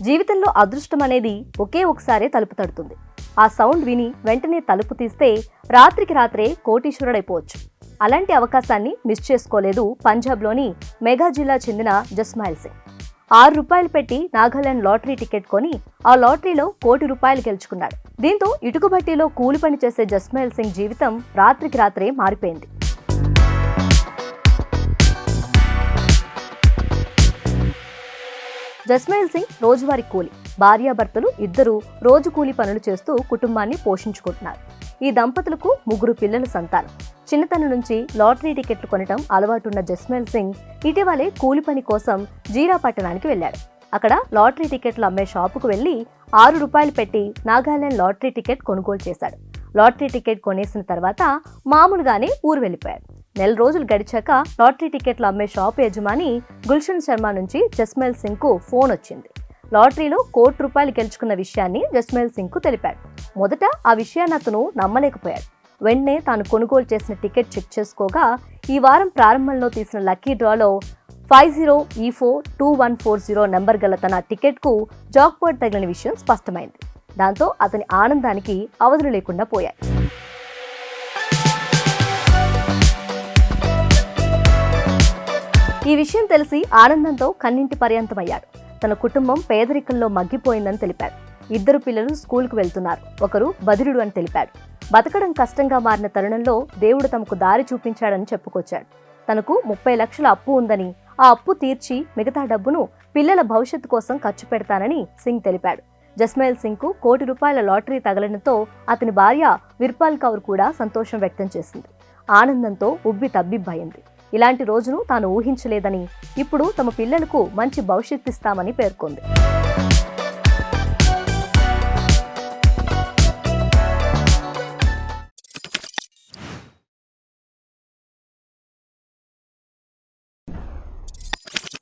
జీవితంలో అదృష్టం అనేది ఒకే ఒకసారే తలుపు తడుతుంది. ఆ సౌండ్ విని వెంటనే తలుపు తీస్తే రాత్రికి రాత్రే కోటీశ్వరుడైపోవచ్చు. అలాంటి అవకాశాన్ని మిస్ చేసుకోలేదు పంజాబ్లోని మెగా జిల్లా చెందిన జస్మైల్ సింగ్. 6 రూపాయలు పెట్టి నాగాలాండ్ లాటరీ టికెట్ కొని ఆ లాటరీలో ₹1 కోటి గెలుచుకున్నాడు. దీంతో ఇటుక బట్టీలో కూలి పని చేసే జస్మైల్ సింగ్ జీవితం రాత్రికి రాత్రే మారిపోయింది. జస్మైల్ సింగ్ రోజువారీ కూలి, భార్యాభర్తలు ఇద్దరు రోజు కూలి పనులు చేస్తూ కుటుంబాన్ని పోషించుకుంటున్నారు. ఈ దంపతులకు 3 పిల్లల సంతానం. చిన్నతనం నుంచి లాటరీ టికెట్లు కొనటం అలవాటున్న జస్మైల్ సింగ్ ఇటీవలే కూలి పని కోసం జీరా పట్టణానికి వెళ్లాడు. అక్కడ లాటరీ టికెట్లు అమ్మే షాపుకు వెళ్లి ₹6 పెట్టి నాగాలాండ్ లాటరీ టికెట్ కొనుగోలు చేశాడు. లాటరీ టికెట్ కొనేసిన తర్వాత మామూలుగానే ఊరు వెళ్లిపోయాడు. నెల రోజులు గడిచాక లాటరీ టికెట్లు అమ్మే షాప్ యజమాని గుల్షన్ శర్మ నుంచి జస్మైల్ సింగ్ కు ఫోన్ వచ్చింది. లాటరీలో ₹1 కోటి గెలుచుకున్న విషయాన్ని జస్మైల్ సింగ్ కు తెలిపాడు. మొదట ఆ విషయాన్ని అతను నమ్మలేకపోయాడు. వెంటనే తాను కొనుగోలు చేసిన టికెట్ చెక్ చేసుకోగా ఈ వారం ప్రారంభంలో తీసిన లక్కీ డ్రాలో 50E42140 నెంబర్ గల తన టికెట్కు జాక్పాట్ తగిలిన విషయం స్పష్టమైంది. దాంతో అతని ఆనందానికి అవధులు లేకుండా పోయాయి. ఈ విషయం తెలిసి ఆనందంతో కన్నింటి పర్యంతమయ్యాడు. తన కుటుంబం పేదరికంలో మగ్గిపోయిందని తెలిపాడు. 2 పిల్లలు స్కూల్కు వెళ్తున్నారు, ఒకరు బధిరుడు అని తెలిపాడు. బతకడం కష్టంగా మారిన తరుణంలో దేవుడు తమకు దారి చూపించాడని చెప్పుకొచ్చాడు. తనకు 30 లక్షల అప్పు ఉందని, ఆ అప్పు తీర్చి మిగతా డబ్బును పిల్లల భవిష్యత్తు కోసం ఖర్చు పెడతానని సింగ్ తెలిపాడు. జస్మైల్ సింగ్ కు ₹1 కోటి లాటరీ తగలడంతో అతని భార్య విర్పాల్ కౌర్ కూడా సంతోషం వ్యక్తం చేసింది. ఆనందంతో ఉబ్బి తబ్బిబ్బయింది. ఇలాంటి రోజును తాను ఊహించలేదని, ఇప్పుడు తమ పిల్లలకు మంచి భవిష్యత్తు ఇస్తామని పేర్కొంది.